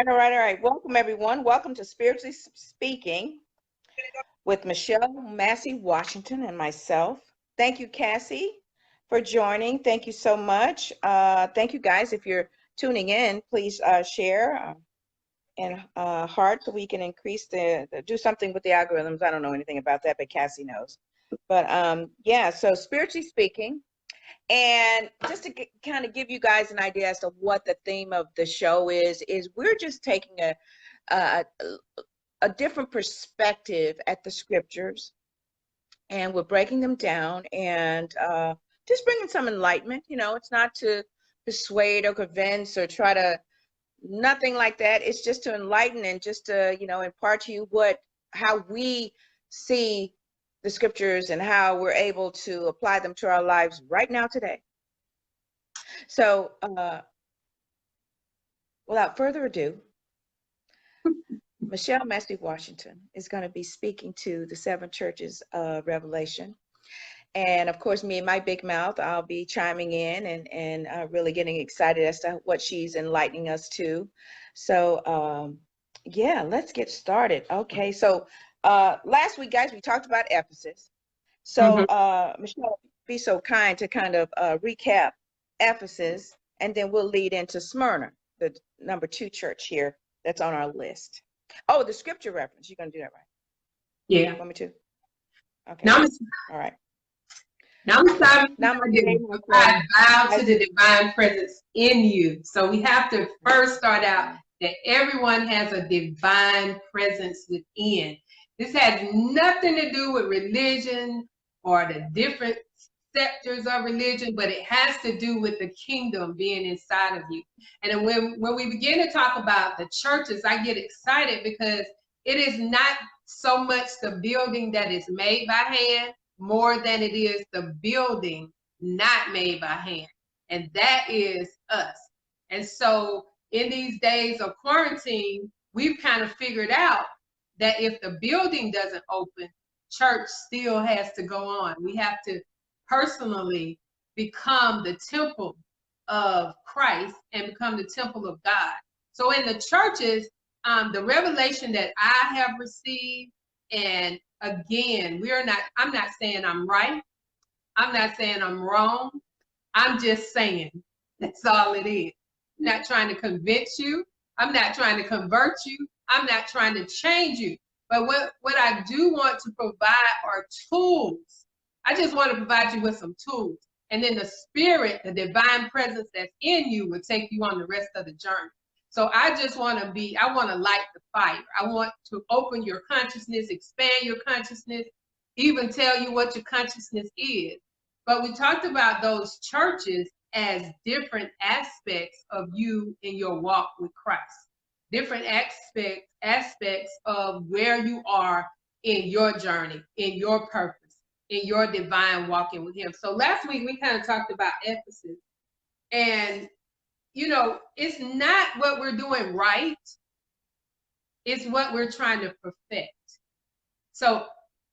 All right. Welcome, everyone. Welcome to Spiritually Speaking with Michelle Massey Washington and myself. Thank you, Cassie, for joining. Thank you so much. Thank you, guys. If you're tuning in, please share and heart so we can increase do something with the algorithms. I don't know anything about that, but Cassie knows. But yeah, so Spiritually Speaking. And just to kind of give you guys an idea as to what the theme of the show is we're just taking a, a different perspective at the scriptures, and we're breaking them down and just bringing some enlightenment. It's not to persuade or convince or try to, nothing like that. It's just to enlighten and just to, impart to you how we see the scriptures and how we're able to apply them to our lives right now today. So without further ado, Michelle Massey Washington is going to be speaking to the 7 churches of Revelation. And of course, me and my big mouth, I'll be chiming in and really getting excited as to what she's enlightening us to. So yeah, let's get started. Okay, so last week, guys, we talked about Ephesus. So Michelle, be so kind to kind of recap Ephesus, and then we'll lead into Smyrna, the number 2 church here that's on our list. Oh, the scripture reference. You're going to do that, right? Yeah. Want me to? Okay. Now, all right. Now I bow to the divine presence in you. So we have to first start out that everyone has a divine presence within. This has nothing to do with religion or the different sectors of religion, but it has to do with the kingdom being inside of you. And when we begin to talk about the churches, I get excited because it is not so much the building that is made by hand more than it is the building not made by hand. And that is us. And so in these days of quarantine, we've kind of figured out that if the building doesn't open, church still has to go on. We have to personally become the temple of Christ and become the temple of God. So in the churches, the revelation that I have received, and again, I'm not saying I'm right. I'm not saying I'm wrong. I'm just saying that's all it is. I'm not trying to convince you. I'm not trying to convert you. I'm not trying to change you. But what I do want to provide are tools. I just want to provide you with some tools. And then the spirit, the divine presence that's in you will take you on the rest of the journey. So I want to light the fire. I want to open your consciousness, expand your consciousness, even tell you what your consciousness is. But we talked about those churches as different aspects of you in your walk with Christ. Different aspects of where you are in your journey, in your purpose, in your divine walking with him. So last week we kind of talked about Ephesus, and it's not what we're doing right, it's what we're trying to perfect. So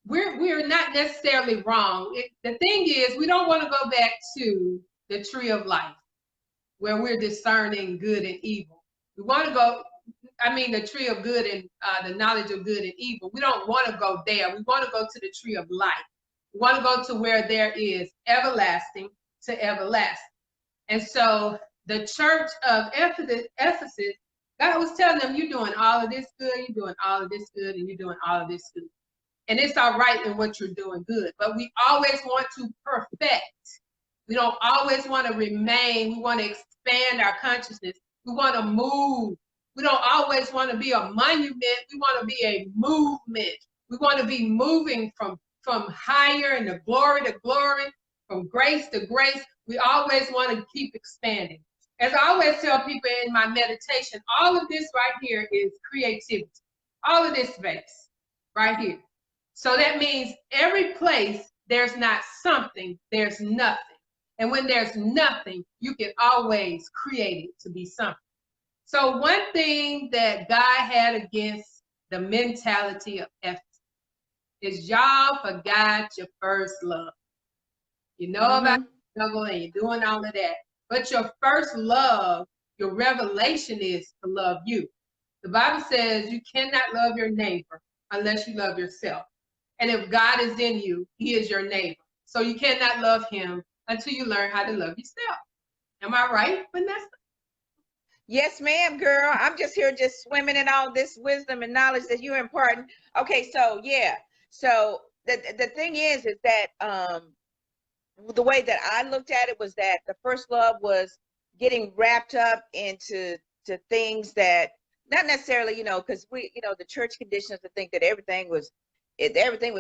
we're not necessarily wrong. The thing is, we don't want to go back to the tree of life where we're discerning good and evil. We want to go, the tree of good and the knowledge of good and evil. We don't want to go there. We want to go to the tree of life. We want to go to where there is everlasting to everlasting. And so the church of Ephesus, God was telling them, you're doing all of this good, you're doing all of this good, and you're doing all of this good. And it's all right in what you're doing good. But we always want to perfect. We don't always want to remain. We want to expand our consciousness. We want to move. We don't always want to be a monument. We want to be a movement. We want to be moving from higher and the glory to glory, from grace to grace. We always want to keep expanding. As I always tell people in my meditation, all of this right here is creativity. All of this space right here. So that means every place there's not something, there's nothing. And when there's nothing, you can always create it to be something. So one thing that God had against the mentality of Ephesus is y'all forgot your first love. You know about the struggle and you're doing all of that. But your first love, your revelation is to love you. The Bible says you cannot love your neighbor unless you love yourself. And if God is in you, he is your neighbor. So you cannot love him until you learn how to love yourself. Am I right, Vanessa? Yes, ma'am, girl. I'm just here just swimming in all this wisdom and knowledge that you're imparting. Okay, so yeah. So the thing is that the way that I looked at it was that the first love was getting wrapped up into things that not necessarily, because we, the church conditions us to think that everything was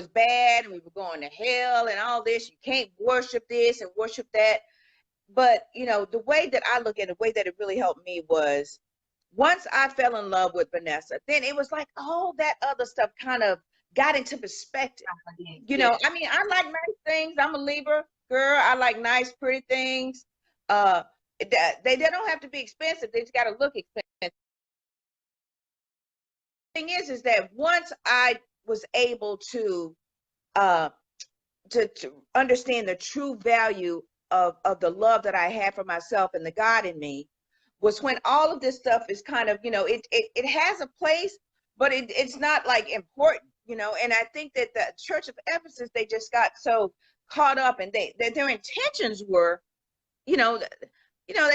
bad and we were going to hell and all this. You can't worship this and worship that. But the way that I look at it, the way that it really helped me was once I fell in love with Vanessa, then it was like all that other stuff kind of got into perspective. I mean, I like nice things. I'm a Libra girl. I like nice, pretty things. They don't have to be expensive. They just got to look expensive. The thing is that once I was able to understand the true value of the love that I had for myself and the God in me, was when all of this stuff is kind of, it has a place, but it's not like important, and I think that the Church of Ephesus, they just got so caught up, and their intentions were, they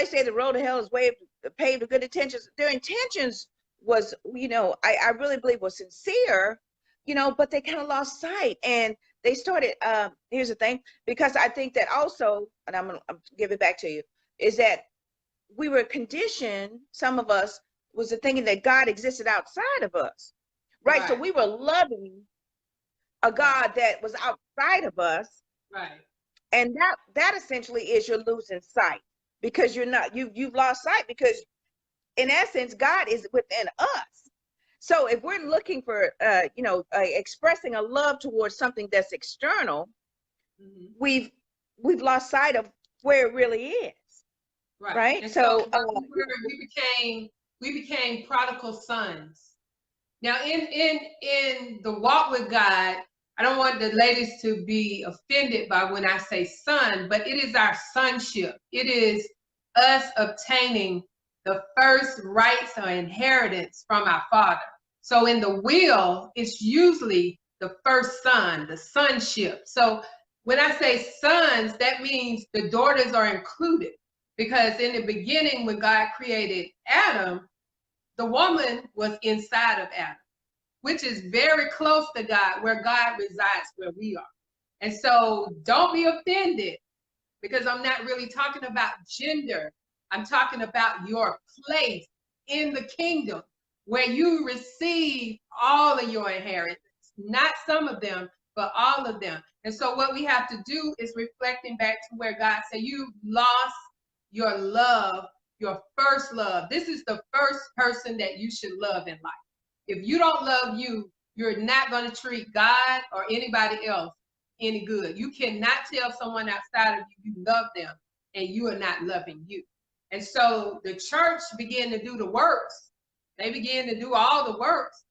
say the road to hell is paved with good intentions. Their intentions was, I really believe was sincere, but they kind of lost sight, and they started, here's the thing, because I think that also, and I'm give it back to you, is that we were conditioned, some of us, was the thinking that God existed outside of us, right? So we were loving a God that was outside of us, right? And that essentially is you're losing sight, because you've lost sight, because in essence, God is within us. So if we're looking for, expressing a love towards something that's external, we've lost sight of where it really is. Right. And so we became prodigal sons. Now, in the walk with God, I don't want the ladies to be offended by when I say son, but it is our sonship. It is us obtaining the first rights or inheritance from our Father. So in the will, it's usually the first son, the sonship. So when I say sons, that means the daughters are included. Because in the beginning, when God created Adam, the woman was inside of Adam, which is very close to God, where God resides, where we are. And so don't be offended, because I'm not really talking about gender. I'm talking about your place in the kingdom, where you receive all of your inheritance, not some of them, but all of them. And so what we have to do is reflecting back to where God said, you lost your love, your first love. This is the first person that you should love in life. If you don't love you, you're not going to treat God or anybody else any good. You cannot tell someone outside of you you love them and you are not loving you. And so the church began to do the works. They began to do all the works,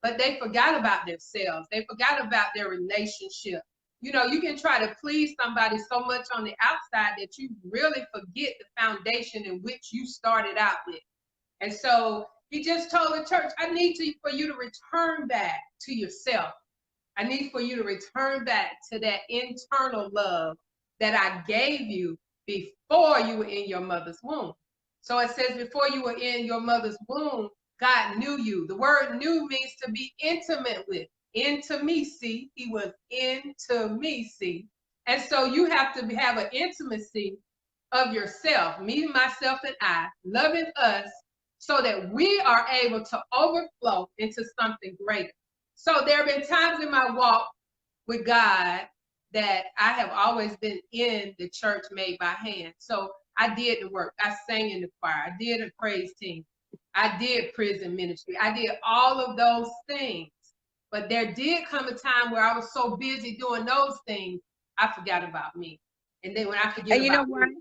but they forgot about themselves. They forgot about their relationship. You can try to please somebody so much on the outside that you really forget the foundation in which you started out with. And so he just told the church, I need for you to return back to yourself. I need for you to return back to that internal love that I gave you before you were in your mother's womb. So it says before you were in your mother's womb, God knew you. The word knew means to be intimate with. Intimacy. He was intimacy. And so you have to have an intimacy of yourself, me, myself, and I, loving us, so that we are able to overflow into something greater. So there have been times in my walk with God that I have always been in the church made by hand. So I did the work. I sang in the choir. I did a praise team. I did prison ministry. I did all of those things. But there did come a time where I was so busy doing those things, I forgot about me. And then when I forget about me,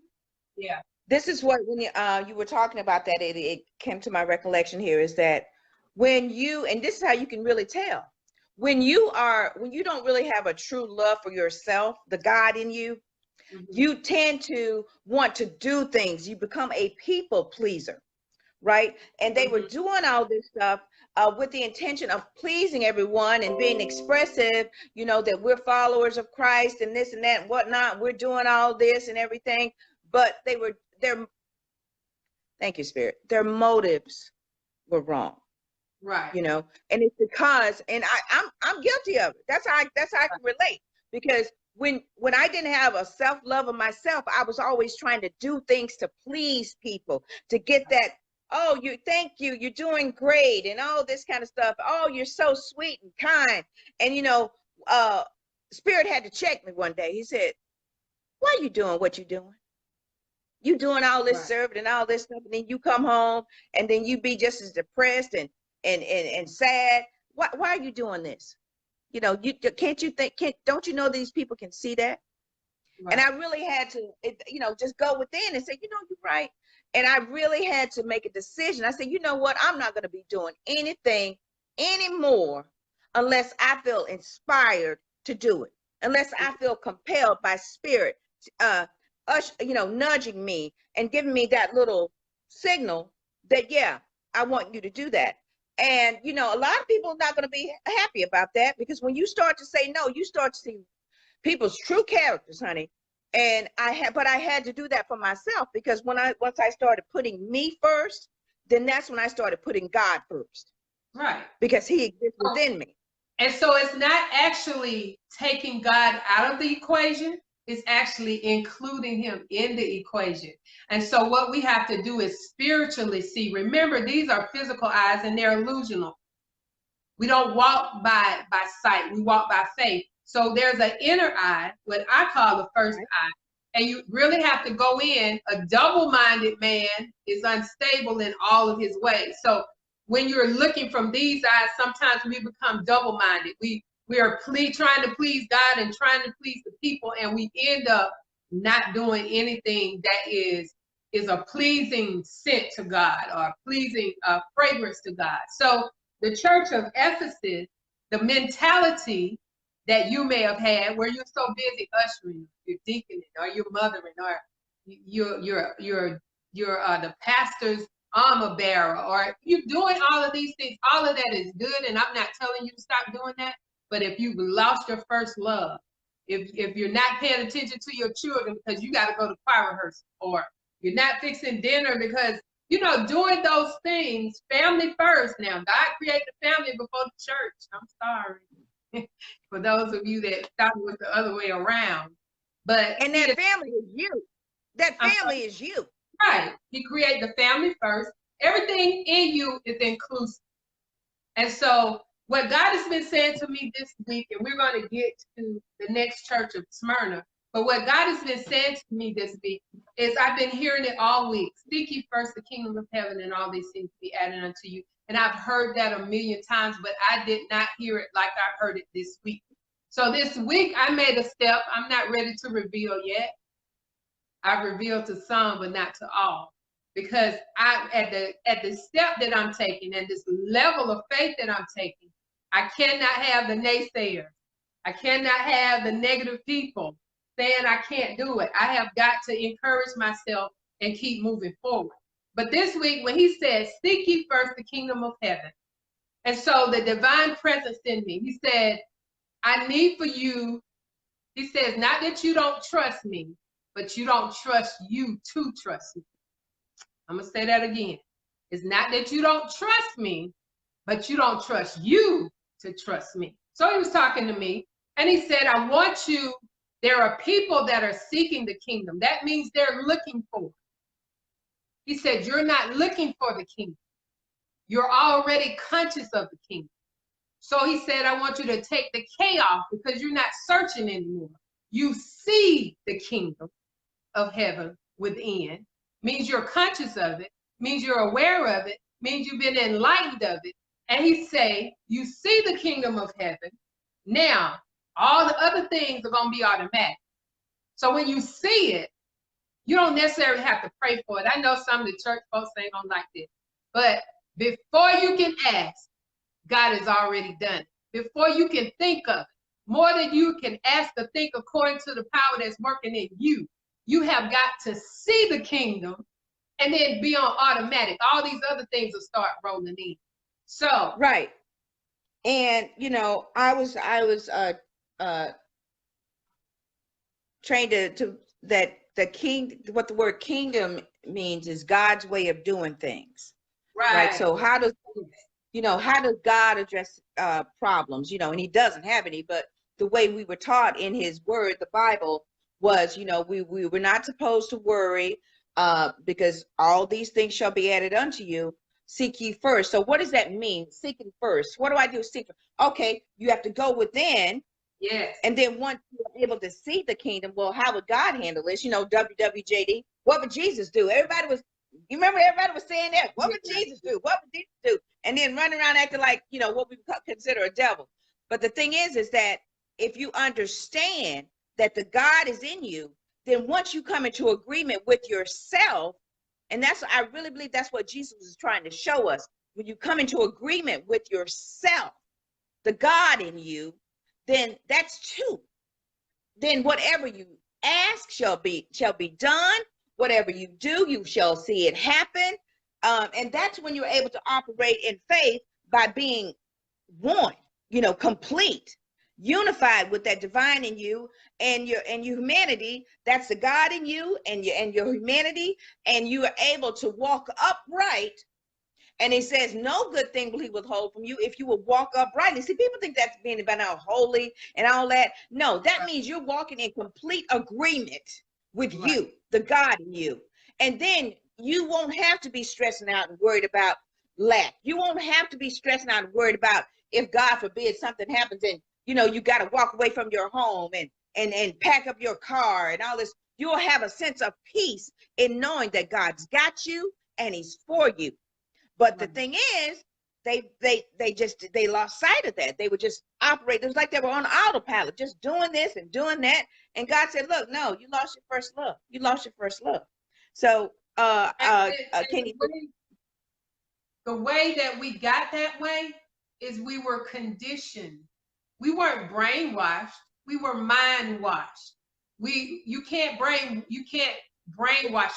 yeah. This is what, when you were talking about that, it came to my recollection here, is that when you, and this is how you can really tell, when you don't really have a true love for yourself, the God in you, you tend to want to do things. You become a people pleaser, right? And they were doing all this stuff with the intention of pleasing everyone and being expressive, you know, that we're followers of Christ and this and that and whatnot. We're doing all this and everything, but thank you, Spirit. Their motives were wrong. Right. You know, and it's because, and I'm guilty of it. That's how I can relate, because when I didn't have a self-love of myself, I was always trying to do things to please people, to get that, oh, thank you, you're doing great, and all this kind of stuff. Oh, you're so sweet and kind. And you know, Spirit had to check me one day. He said, why are you doing what you're doing? You doing all this serving and all this stuff, and then you come home and then you be just as depressed and sad. Why are you doing this? You know, don't you know these people can see that? Right. And I really had to, you know, just go within and say, you know, you're right. And I really had to make a decision. I said, you know what? I'm not going to be doing anything anymore unless I feel inspired to do it, unless I feel compelled by Spirit, you know, nudging me and giving me that little signal that, yeah, I want you to do that. And, you know, a lot of people are not going to be happy about that, because when you start to say no, you start to see people's true characters, honey. And I had to do that for myself, because once I started putting me first, then that's when I started putting God first. Right. Because he exists within me. And so it's not actually taking God out of the equation. It's actually including him in the equation. And so what we have to do is spiritually see. Remember, these are physical eyes and they're illusional. We don't walk by sight. We walk by faith. So there's an inner eye, what I call the first eye. And you really have to go in. A double-minded man is unstable in all of his ways. So when you're looking from these eyes, sometimes we become double-minded. We are trying to please God and trying to please the people, and we end up not doing anything that is a pleasing scent to God or pleasing fragrance to God. So the church of Ephesus, the mentality that you may have had, where you're so busy ushering, you're deaconing, or you're mothering, or you're the pastor's armor bearer, or you're doing all of these things. All of that is good, and I'm not telling you to stop doing that. But if you've lost your first love, if you're not paying attention to your children because you got to go to choir rehearsal, or you're not fixing dinner because, you know, doing those things, family first. Now, God created the family before the church. I'm sorry for those of you that thought it was the other way around. But and that family is you. That family is you. Right. He created the family first. Everything in you is inclusive. And so what God has been saying to me this week, and we're going to get to the next church of Smyrna, but what God has been saying to me this week is, I've been hearing it all week. Seek ye first the kingdom of heaven, and all these things be added unto you. And I've heard that a million times, but I did not hear it like I heard it this week. So this week I made a step. I'm not ready to reveal yet. I've revealed to some, but not to all. Because at the step that I'm taking and this level of faith that I'm taking, I cannot have the naysayers. I cannot have the negative people saying I can't do it. I have got to encourage myself and keep moving forward. But this week, when he said, seek ye first the kingdom of heaven. And so the divine presence in me, he said, I need for you, he says, not that you don't trust me, but you don't trust you to trust me. I'm going to say that again. It's not that you don't trust me, but you don't trust you to trust me. So he was talking to me, and he said, I want you, there are people that are seeking the kingdom. That means they're looking for it. He said, you're not looking for the kingdom. You're already conscious of the kingdom. So he said, I want you to take the K off, because you're not searching anymore. You see the kingdom of heaven within. Means you're conscious of it, means you're aware of it, means you've been enlightened of it. And he say, you see the kingdom of heaven. Now, all the other things are going to be automatic. So when you see it, you don't necessarily have to pray for it. I know some of the church folks ain't going to like this. But before you can ask, God has already done it. Before you can think of it, more than you can ask or think according to the power that's working in you, you have got to see the kingdom and then be on automatic. All these other things will start rolling in. So right. And I was trained to that what the word kingdom means is God's way of doing things. Right. So how does God address problems? And he doesn't have any, but the way we were taught in his word, the Bible, was, we were not supposed to worry because all these things shall be added unto you. Seek ye first. So what does that mean? Seeking first. What do I do? Seek. Okay, you have to go within. Yes. And then once you're able to see the kingdom, well, how would God handle this? WWJD, what would Jesus do? You remember everybody was saying that. What would Jesus do? What would Jesus do? And then running around acting like, what we consider a devil. But the thing is that if you understand that the God is in you, then once you come into agreement with yourself, and I really believe that's what Jesus is trying to show us. When you come into agreement with yourself, the God in you, then that's two. Then whatever you ask shall be done. Whatever you do, you shall see it happen. And that's when you're able to operate in faith by being one, complete, unified with that divine in you and your humanity. That's the God in you and your humanity, and you are able to walk upright. And he says, no good thing will he withhold from you if you will walk uprightly. See, people think that's being about now holy and all that. No, that means you're walking in complete agreement with you, the God in you. And then you won't have to be stressing out and worried about lack. You won't have to be stressing out and worried about if, God forbid, something happens and, you got to walk away from your home and pack up your car and all this. You'll have a sense of peace in knowing that God's got you and he's for you. But the thing is, they lost sight of that. They would just operate. It was like they were on autopilot, just doing this and doing that. And God said, look, no, you lost your first love. You lost your first love. So Kenny, the way that we got that way is we were conditioned. We weren't brainwashed. We were mind washed. You can't brainwash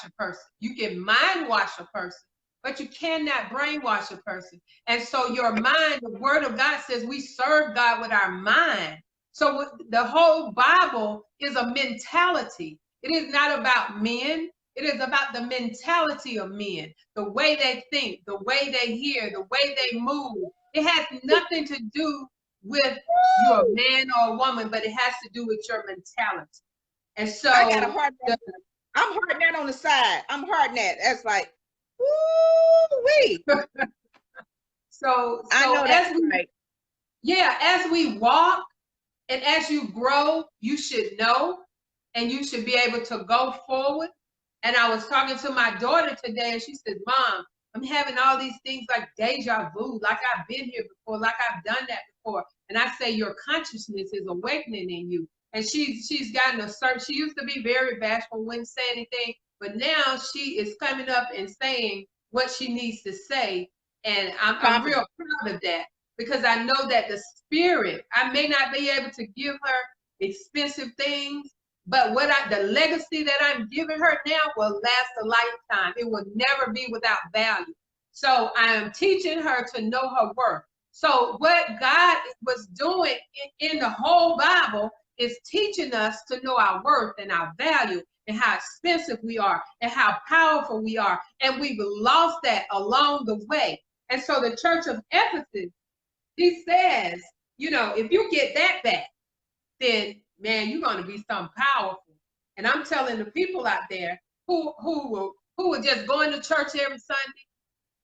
a person. You can mind wash a person, but you cannot brainwash a person. And so your mind, the word of God says we serve God with our mind. So the whole Bible is a mentality. It is not about men. It is about the mentality of men, the way they think, the way they hear, the way they move. It has nothing to do with you're a man or a woman, but it has to do with your mentality. And so I got a hard net. I'm hard net on the side. I'm hard net. That's like, woo-wee. So I know that's right. Yeah, as we walk and as you grow, you should know and you should be able to go forward. And I was talking to my daughter today and she said, Mom, I'm having all these things like deja vu, like I've been here before, like I've done that before. And I say, your consciousness is awakening in you. And she's gotten a search. She used to be very bashful, wouldn't say anything, but now she is coming up and saying what she needs to say. And I'm real proud of that because I know that the spirit, I may not be able to give her expensive things, but the legacy that I'm giving her now will last a lifetime. It will never be without value. So I am teaching her to know her worth. So what God was doing in the whole Bible is teaching us to know our worth and our value and how expensive we are and how powerful we are. And we've lost that along the way. And so the church of Ephesus, he says, if you get that back, then man, you're going to be something powerful. And I'm telling the people out there who were just going to church every Sunday,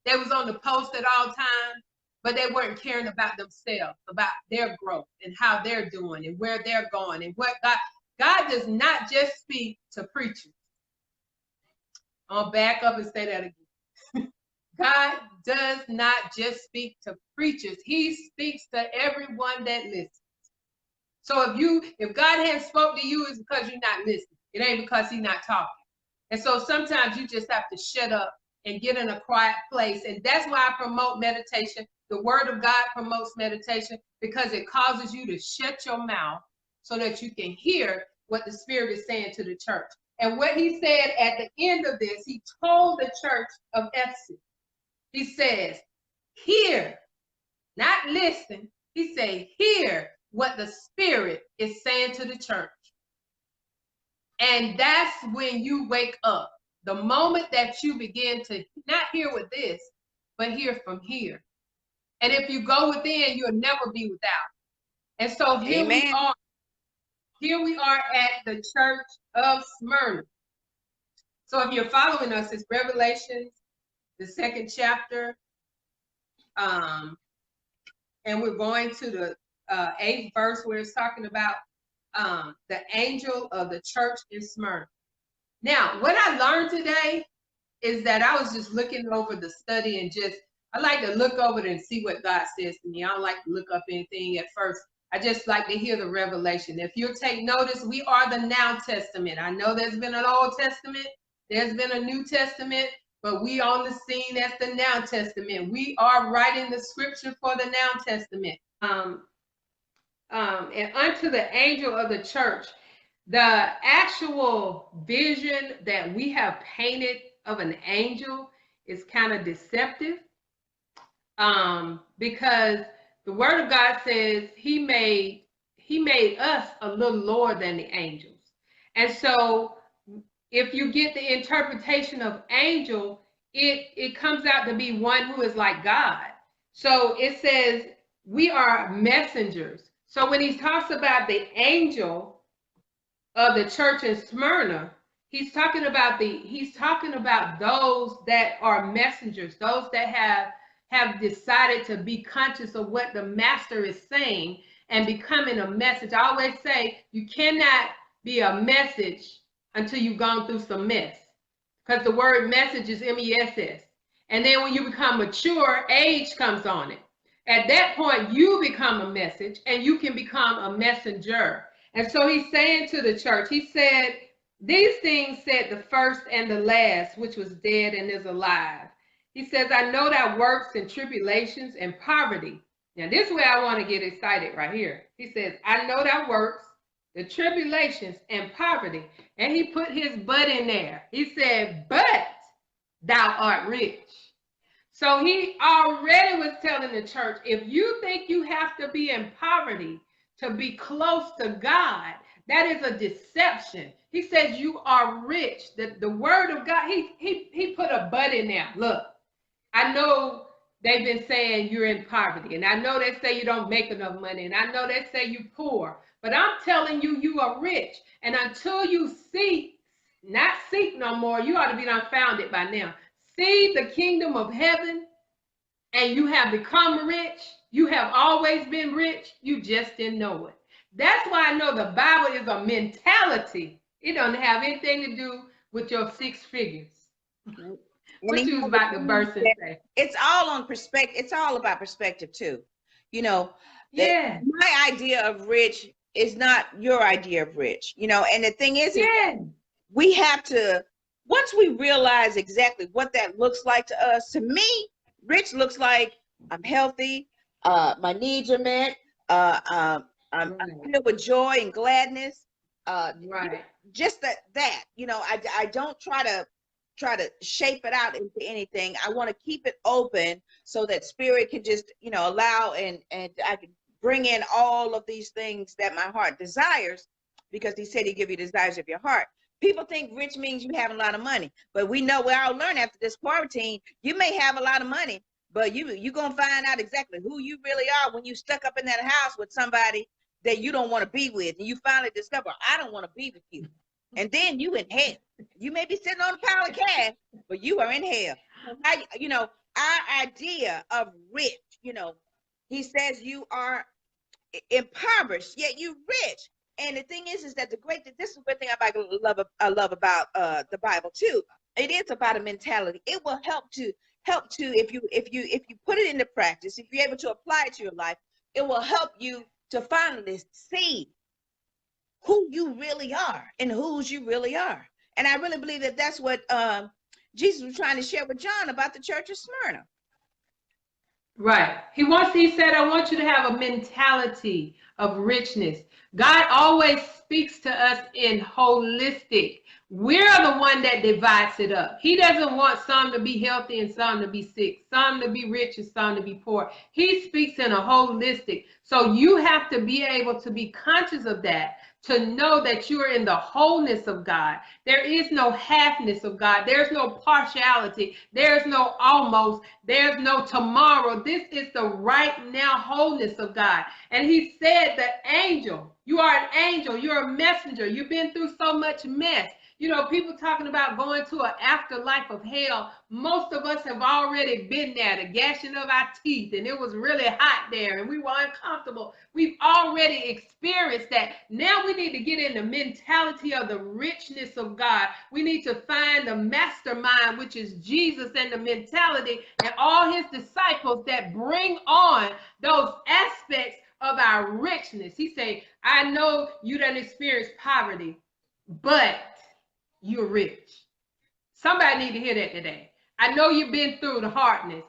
they was on the post at all times, but they weren't caring about themselves, about their growth and how they're doing and where they're going and what God does not just speak to preachers. I'll back up and say that again. God does not just speak to preachers. He speaks to everyone that listens. So if God hasn't spoken to you, it's because you're not listening. It ain't because he's not talking. And so sometimes you just have to shut up and get in a quiet place. And that's why I promote meditation. The word of God promotes meditation because it causes you to shut your mouth so that you can hear what the Spirit is saying to the church. And what he said at the end of this, he told the church of Ephesus, he says, hear, not listen. He said, hear what the Spirit is saying to the church. And that's when you wake up. The moment that you begin to not hear with this, but hear from here. And if you go within, you'll never be without. And so here Amen. we are. Here we are at the church of Smyrna. So if you're following us, it's Revelations, the 2nd chapter. And we're going to the 8th verse where it's talking about the angel of the church in Smyrna. Now, what I learned today is that I was just looking over the study and I like to look over it and see what God says to me. I don't like to look up anything at first. I just like to hear the revelation. If you'll take notice, we are the Now Testament. I know there's been an Old Testament, there's been a New Testament, but we on the scene as the Now Testament. We are writing the scripture for the Now Testament. And unto the angel of the church, the actual vision that we have painted of an angel is kind of deceptive, because the word of God says he made us a little lower than the angels. And so if you get the interpretation of angel, it comes out to be one who is like God. So it says we are messengers. So when he talks about the angel of the church in Smyrna, he's talking about those that are messengers, those that have decided to be conscious of what the master is saying and becoming a message. I always say you cannot be a message until you've gone through some mess, because the word message is MESS. And then when you become mature, age comes on it. At that point, you become a message and you can become a messenger. And so he's saying to the church, he said, these things said the first and the last, which was dead and is alive. He says, I know that works and tribulations and poverty. Now, this is where I want to get excited right here. He says, I know that works, the tribulations and poverty. And he put his but in there. He said, but thou art rich. So he already was telling the church, if you think you have to be in poverty to be close to God, that is a deception. He says you are rich. The word of God, he put a but in there. Look, I know they've been saying you're in poverty, and I know they say you don't make enough money, and I know they say you're poor, but I'm telling you, you are rich. And until you not seek no more, you ought to be unfounded by now. See the kingdom of heaven, and you have become rich. You have always been rich. You just didn't know it. That's why I know the Bible is a mentality. It doesn't have anything to do with your 6 figures. What you was about to burst and say. It's all on perspective. It's all about perspective too. You know, yeah. My idea of rich is not your idea of rich. You know, and the thing is, we have to, once we realize exactly what that looks like to us, to me, rich looks like I'm healthy, my needs are met, I'm filled with joy and gladness. Right. Just that, you know, I don't try to shape it out into anything. I want to keep it open so that spirit can just, you know, allow and I can bring in all of these things that my heart desires, because he said he give you desires of your heart. People think rich means you have a lot of money, but we know, we all learn after this quarantine, you may have a lot of money, but you're going to find out exactly who you really are when you stuck up in that house with somebody that you don't want to be with. And you finally discover, I don't want to be with you. And then you in hell. You may be sitting on a pile of cash, but you are in hell. You know, our idea of rich, you know, he says you are impoverished, yet you rich. And the thing is that this is the great thing I love about the Bible too. It is about a mentality. It will help to if you put it into practice, if you're able to apply it to your life, it will help you to finally see who you really are and whose you really are. And I really believe that that's what Jesus was trying to share with John about the church of Smyrna. Right. He said, I want you to have a mentality of richness. God always speaks to us in holistic. We're the one that divides it up. He doesn't want some to be healthy and some to be sick, some to be rich and some to be poor. He speaks in a holistic. So you have to be able to be conscious of that, to know that you are in the wholeness of God. There is no halfness of God. There's no partiality. There's no almost. There's no tomorrow. This is the right now wholeness of God. And he said, the angel, you are an angel. You're a messenger. You've been through so much mess. You know, people talking about going to an afterlife of hell. Most of us have already been there, the gashing of our teeth, and it was really hot there, and we were uncomfortable. We've already experienced that. Now we need to get in the mentality of the richness of God. We need to find the mastermind, which is Jesus, and the mentality and all his disciples that bring on those aspects of our richness. He said, I know you done experienced poverty, but you're rich. Somebody need to hear that today. I know you've been through the hardness,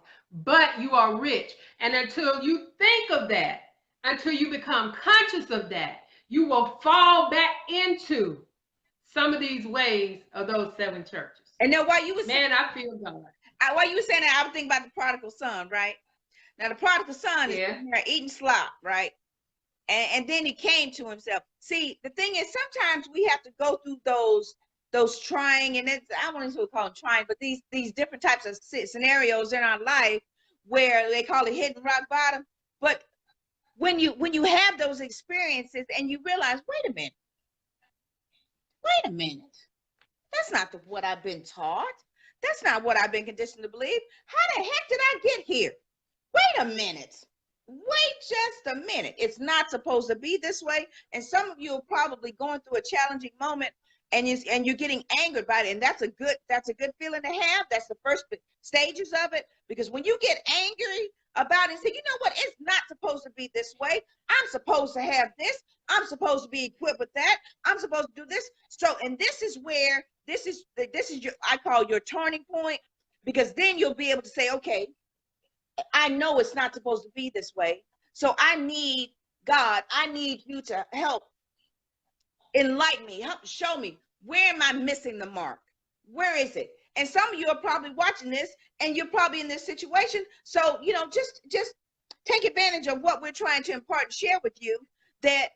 but you are rich. And until you think of that, until you become conscious of that, you will fall back into some of these ways of those 7 churches. And now while you were saying, I feel God. While you were saying that, I was thinking about the prodigal son, right? Now the prodigal son is eating slop, right? And then he came to himself. See, the thing is, sometimes we have to go through those trying, and it's, I wouldn't call them trying, but these different types of scenarios in our life where they call it hitting rock bottom. But when you have those experiences and you realize, wait a minute, that's not what I've been taught. That's not what I've been conditioned to believe. How the heck did I get here? Wait a minute. Wait just a minute. It's not supposed to be this way. And some of you are probably going through a challenging moment, and you're getting angered by it, and that's a good feeling to have. That's the first stages of it, because when you get angry about it and say, you know what, it's not supposed to be this way. I'm supposed to have this. I'm supposed to be equipped with that. I'm supposed to do this. So, and this is where this is your, I call your turning point, because then you'll be able to say, okay, I know it's not supposed to be this way. So I need God. I need you to help enlighten me, help show me, where am I missing the mark? Where is it? And some of you are probably watching this and you're probably in this situation. So, you know, just take advantage of what we're trying to impart and share with you, that,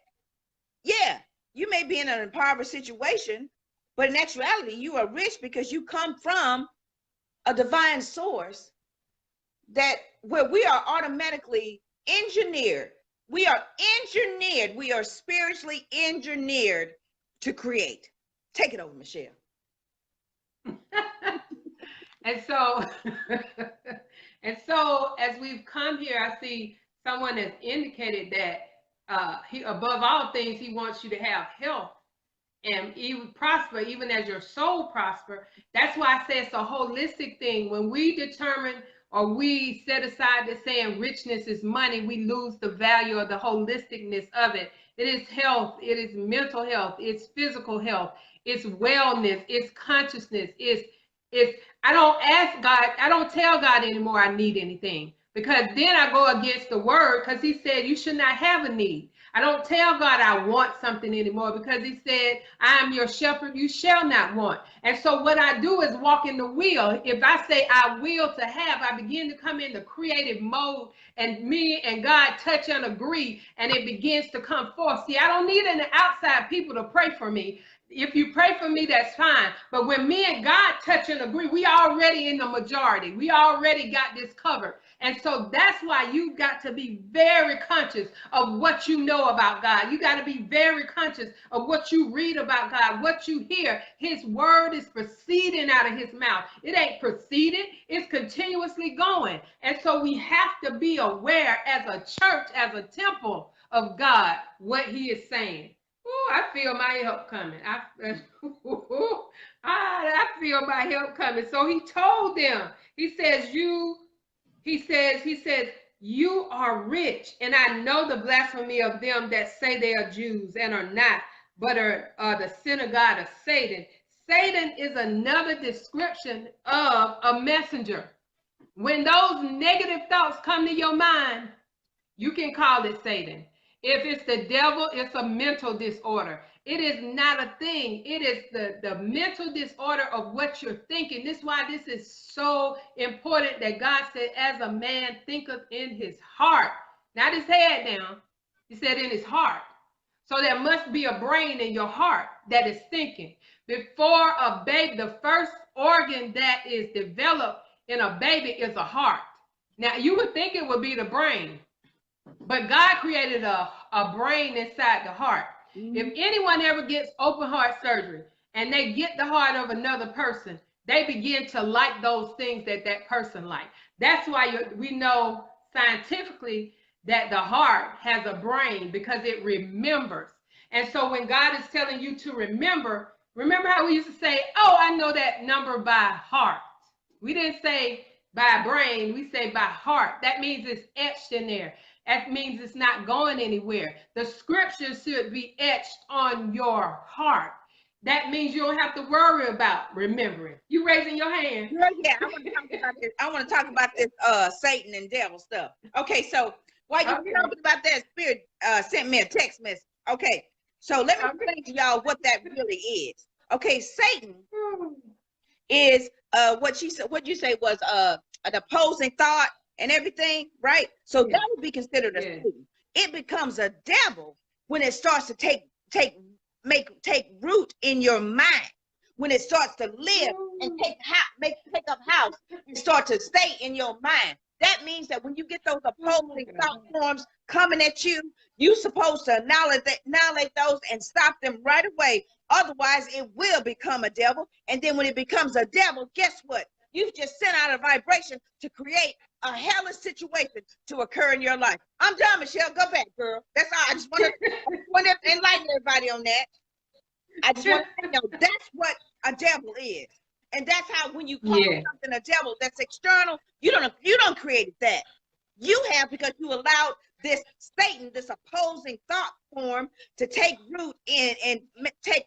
yeah, you may be in an impoverished situation, but in actuality, you are rich because you come from a divine source, that where we are automatically engineered. We are engineered. We are spiritually engineered to create. Take it over, Michelle. And so as we've come here, I see someone has indicated that he, above all things, he wants you to have health and even prosper, even as your soul prosper. That's why I say it's a holistic thing. When we determine or we set aside the saying richness is money, we lose the value of the holisticness of it. It is health, it is mental health, it's physical health, it's wellness, it's consciousness, it's I don't ask God, I don't tell God anymore I need anything, because then I go against the word, because he said you should not have a need. I don't tell God I want something anymore, because he said, I am your shepherd, you shall not want. And so what I do is walk in the will. If I say I will to have, I begin to come in the creative mode, and me and God touch and agree, and it begins to come forth. See, I don't need any outside people to pray for me. If you pray for me, that's fine. But when me and God touch and agree, we already in the majority. We already got this covered. And so that's why you've got to be very conscious of what you know about God. You got to be very conscious of what you read about God, what you hear. His word is proceeding out of his mouth. It ain't proceeding, it's continuously going. And so we have to be aware as a church, as a temple of God, what he is saying. Oh, I feel my help coming. I feel my help coming. So he told them, he says, you are rich, and I know the blasphemy of them that say they are Jews and are not, but are the synagogue of Satan. Satan is another description of a messenger. When those negative thoughts come to your mind, you can call it Satan. If it's the devil, it's a mental disorder. It is not a thing. It is the mental disorder of what you're thinking. This is why this is so important that God said, as a man thinketh in his heart, not his head now. He said in his heart. So there must be a brain in your heart that is thinking. Before a baby, the first organ that is developed in a baby is a heart. Now, you would think it would be the brain, but God created a brain inside the heart. If anyone ever gets open heart surgery and they get the heart of another person, they begin to like those things that that person likes. That's why we know scientifically that the heart has a brain, because it remembers. And so when God is telling you to remember how we used to say, oh, I know that number by heart. We didn't say by brain, we say by heart. That means it's etched in there. That means it's not going anywhere. The scriptures should be etched on your heart. That means you don't have to worry about remembering. You raising your hand? Yeah, I want to talk about this. I want to talk about this Satan and devil stuff. Okay, so while you're talking about that, Spirit sent me a text message. Okay, so let me explain to y'all what that really is. Okay, Satan is what you say was an opposing thought and everything, right? So that would be considered a Satan. It becomes a devil when it starts to take root in your mind, when it starts to live and take up house and start to stay in your mind. That means that when you get those opposing thought forms coming at you, you're supposed to annihilate those and stop them right away. Otherwise, it will become a devil. And then when it becomes a devil, guess what? You've just sent out a vibration to create a hellish situation to occur in your life. I'm done, Michelle. Go back, girl. That's all. I just want to enlighten everybody on that. I just want to know that's what a devil is. And that's how when you call something a devil that's external, you don't create that. You have, because you allowed this Satan, this opposing thought form, to take root in and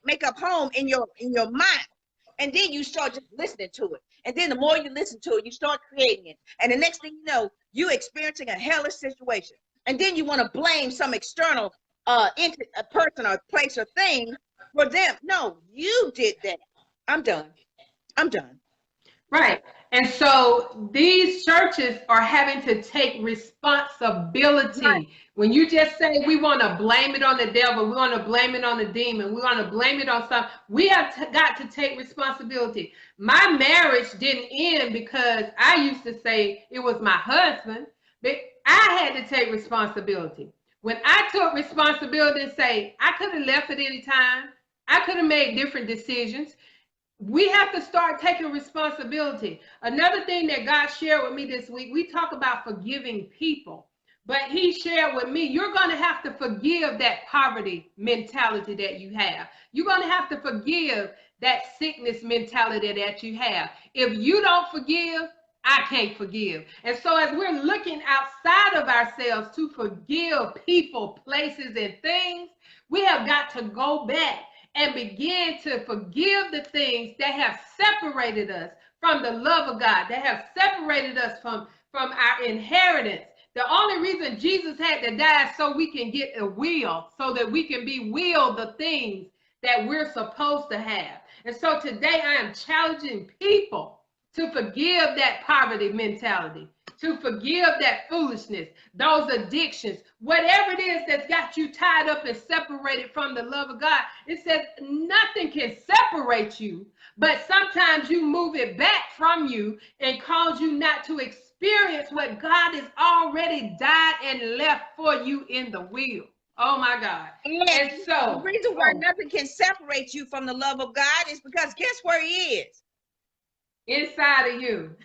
make up home in your mind. And then you start just listening to it. And then the more you listen to it, you start creating it. And the next thing you know, you're experiencing a hellish situation. And then you want to blame some external a person or place or thing for them. No, you did that. I'm done. Right. And so these churches are having to take responsibility. Right. When you just say we want to blame it on the devil, we want to blame it on the demon, we want to blame it on something, we have got to take responsibility. My marriage didn't end because I used to say it was my husband, but I had to take responsibility. When I took responsibility and say, I could have left at any time, I could have made different decisions. We have to start taking responsibility. Another thing that God shared with me this week, we talk about forgiving people, but he shared with me, you're going to have to forgive that poverty mentality that you have. You're going to have to forgive that sickness mentality that you have. If you don't forgive, I can't forgive. And so as we're looking outside of ourselves to forgive people, places, and things, we have got to go back and begin to forgive the things that have separated us from the love of God, that have separated us from our inheritance. The only reason Jesus had to die so we can get a will, so that we can be willed the things that we're supposed to have. And so today I am challenging people to forgive that poverty mentality, to forgive that foolishness, those addictions, whatever it is that's got you tied up and separated from the love of God. It says nothing can separate you, but sometimes you move it back from you and cause you not to experience what God has already died and left for you in the will. Oh my God. And so the reason why nothing can separate you from the love of God is because guess where he is? Inside of you.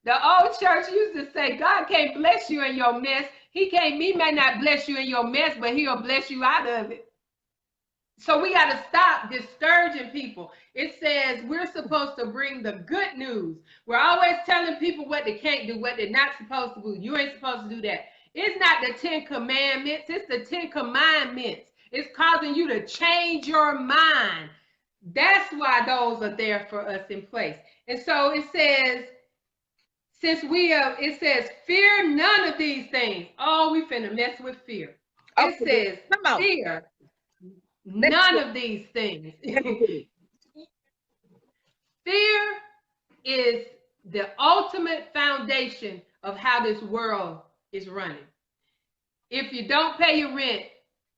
The old church used to say, God can't bless you in your mess. He may not bless you in your mess, but he'll bless you out of it. So we got to stop discouraging people. It says we're supposed to bring the good news. We're always telling people what they can't do, what they're not supposed to do. You ain't supposed to do that. It's not the 10 commandments. It's the 10 commandments. It's causing you to change your mind. That's why those are there for us in place. And so it says, since it says, fear none of these things. Oh, we finna mess with fear. It says, fear none of these things. Fear is the ultimate foundation of how this world is running. If you don't pay your rent,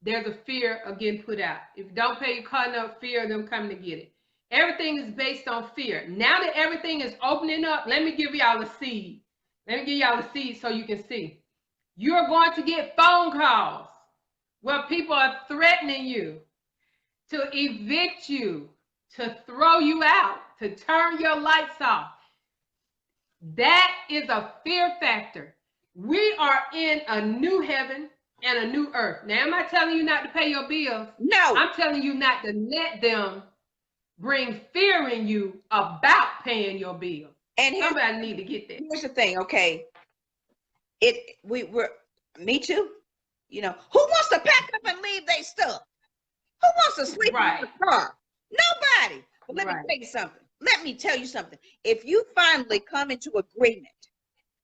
there's a fear of getting put out. If you don't pay your car note, fear of them coming to get it. Everything is based on fear. Now that everything is opening up, let me give y'all a seed. Let me give y'all a seed so you can see. You're going to get phone calls where people are threatening you to evict you, to throw you out, to turn your lights off. That is a fear factor. We are in a new heaven and a new earth. Now, am I telling you not to pay your bills? No. I'm telling you not to let them bring fear in you about paying your bills. And somebody need to get that. Here's the thing, okay? Me too. You know, who wants to pack up and leave their stuff? Who wants to sleep in the car? Nobody. But let me tell you something. Let me tell you something. If you finally come into agreement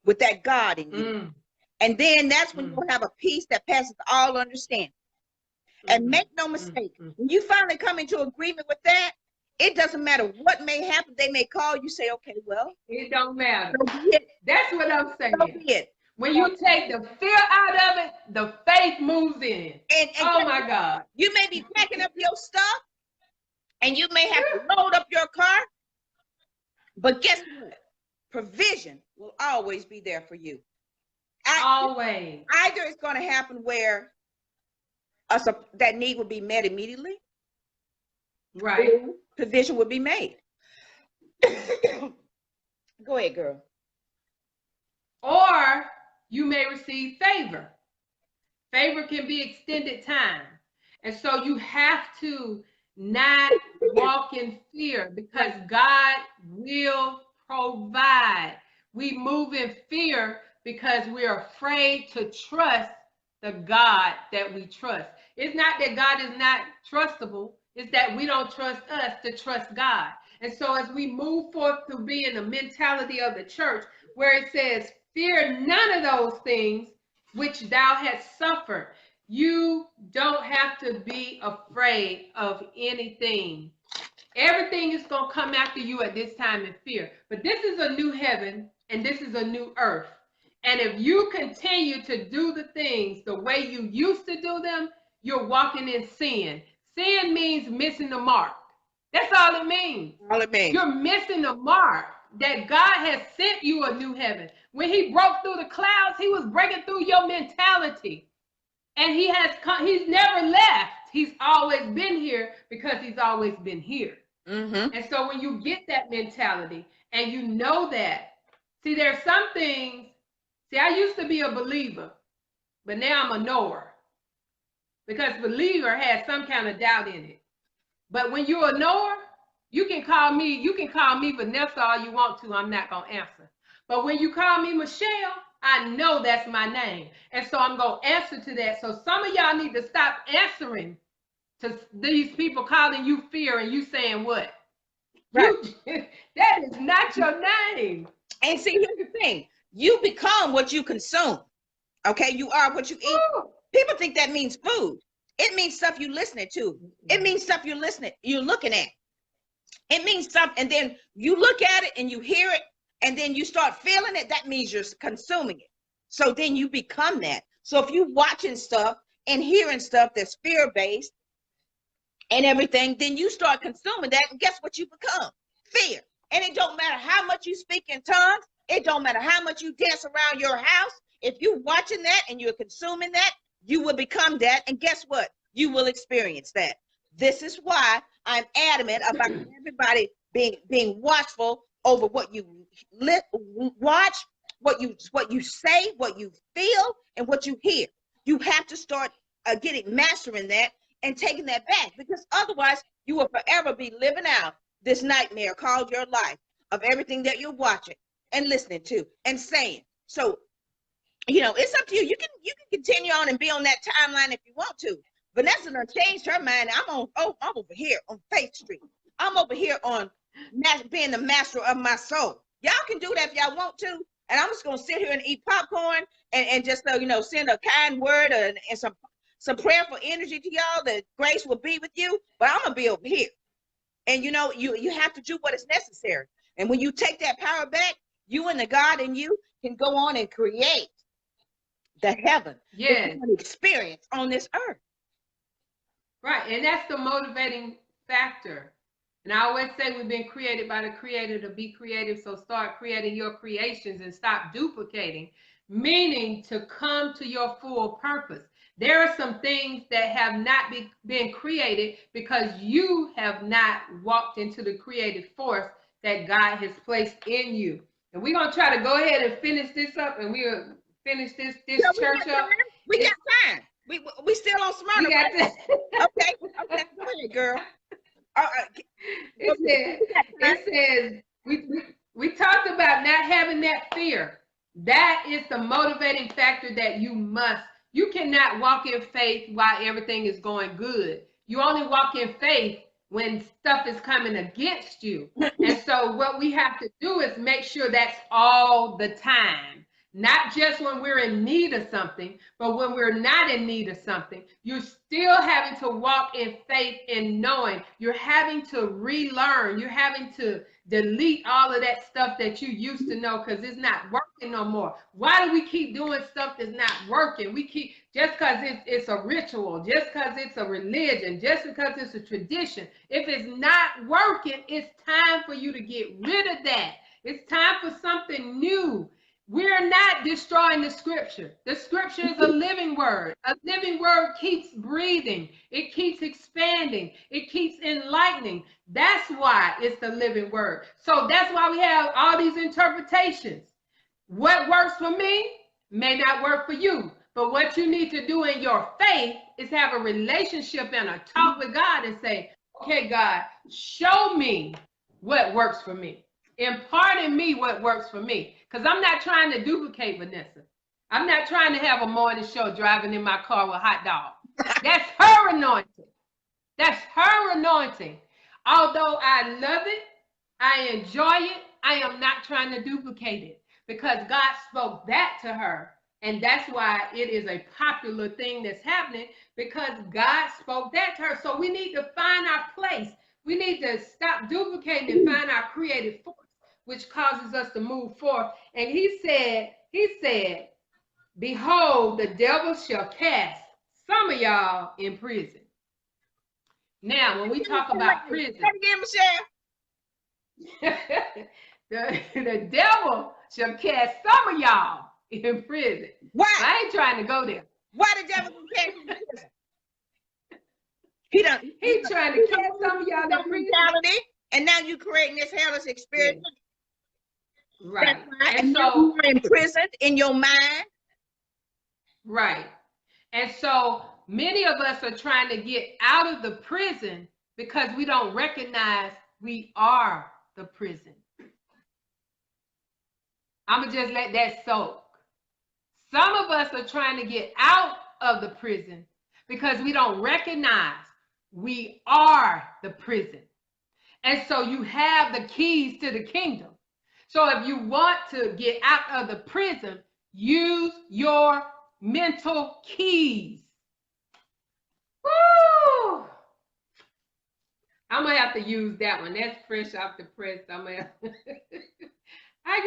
with that God in you, and then that's when you'll have a peace that passes all understanding. And make no mistake, when you finally come into agreement with that, it doesn't matter what may happen. They may call you, say, okay, well. It don't matter. So be it. That's what I'm saying. So be it. When you take the fear out of it, the faith moves in. And oh my God. You may be packing up your stuff and you may have to load up your car. But guess what? Provision will always be there for you. Always. Either it's going to happen where that need will be met immediately. Right. Provision will be made. Go ahead, girl. Or you may receive favor. Favor can be extended time. And so you have to not walk in fear because God will provide. We move in fear because we're afraid to trust the God that we trust. It's not that God is not trustable. It's that we don't trust us to trust God. And so as we move forth to be in the mentality of the church, where it says, fear none of those things which thou hast suffered. You don't have to be afraid of anything. Everything is going to come after you at this time in fear. But this is a new heaven and this is a new earth. And if you continue to do the things the way you used to do them, you're walking in sin. Sin means missing the mark. That's all it means. All it means. You're missing the mark that God has sent you a new heaven. When he broke through the clouds, he was breaking through your mentality. And he's never left. He's always been here because he's always been here. And so when you get that mentality and you know that, see, there's some things, I used to be a believer, but now I'm a knower. Because believer has some kind of doubt in it. But when you're a knower, you can call me Vanessa all you want to, I'm not going to answer. But when you call me Michelle, I know that's my name. And so I'm going to answer to that. So some of y'all need to stop answering to these people calling you fear and you saying what? Right. That is not your name. And see, here's the thing. You become what you consume. Okay, you are what you eat. Ooh. People think that means food. It means stuff you're listening to. It means stuff you're looking at. It means stuff, and then you look at it and you hear it, and then you start feeling it. That means you're consuming it. So then you become that. So if you're watching stuff and hearing stuff that's fear-based and everything, then you start consuming that, and guess what you become? Fear. And it don't matter how much you speak in tongues. It don't matter how much you dance around your house. If you're watching that and you're consuming that, you will become that. And guess what? You will experience that. This is why I'm adamant about everybody being watchful over what you watch, what you say, what you feel, and what you hear. You have to start mastering that and taking that back, because otherwise you will forever be living out this nightmare called your life of everything that you're watching and listening to and saying. So, it's up to you. You can continue on and be on that timeline if you want to. Vanessa done changed her mind. I'm over here on Faith Street. I'm over here on being the master of my soul. Y'all can do that if y'all want to. and I'm just gonna sit here and eat popcorn and just send a kind word and some prayerful energy to y'all that grace will be with you. But I'm gonna be over here, and you have to do what is necessary. And when you take that power back, you and the God in you can go on and create the heaven experience on this earth. Right, and that's the motivating factor. And I always say we've been created by the Creator to be creative, so start creating your creations and stop duplicating, meaning to come to your full purpose. There are some things that have not been created because you have not walked into the creative force that God has placed in you. And we're going to try to go ahead and finish this up, and we'll finish this church up. We got time. We still on Smyrna. Right? Okay, go ahead, girl. It says we talked about not having that fear. That is the motivating factor that you cannot walk in faith while everything is going good. You only walk in faith when stuff is coming against you. And so what we have to do is make sure that's all the time. Not just when we're in need of something, but when we're not in need of something. You're still having to walk in faith and knowing. You're having to relearn. You're having to delete all of that stuff that you used to know because it's not working no more. Why do we keep doing stuff that's not working? We keep, just because it's a ritual, just because it's a religion, just because it's a tradition. If it's not working, it's time for you to get rid of that. It's time for something new. We're not destroying the scripture. The scripture is a living word. A living word keeps breathing. It keeps expanding. It keeps enlightening. That's why it's the living word. So that's why we have all these interpretations. What works for me may not work for you. But what you need to do in your faith is have a relationship and a talk with God and say, okay, God, show me what works for me. Impart in me what works for me. Because I'm not trying to duplicate Vanessa. I'm not trying to have a morning show driving in my car with hot dog. That's her anointing. That's her anointing. Although I love it, I enjoy it, I am not trying to duplicate it. Because God spoke that to her. And that's why it is a popular thing that's happening. Because God spoke that to her. So we need to find our place. We need to stop duplicating and find our creative force, which causes us to move forth. And he said, behold, the devil shall cast some of y'all in prison. Now, when we talk about prison, the devil shall cast some of y'all in prison. Why? I ain't trying to go there. Why the devil cast you in prison? He's trying to cast some of y'all in prison. And now you creating this hellish experience. Yeah. Right. Right. And so you are imprisoned in your mind. Right. And so many of us are trying to get out of the prison because we don't recognize we are the prison. I'm going to just let that soak. Some of us are trying to get out of the prison because we don't recognize we are the prison. And so you have the keys to the kingdom. So if you want to get out of the prison, use your mental keys. Woo! I'm going to have to use that one. That's fresh off the press. I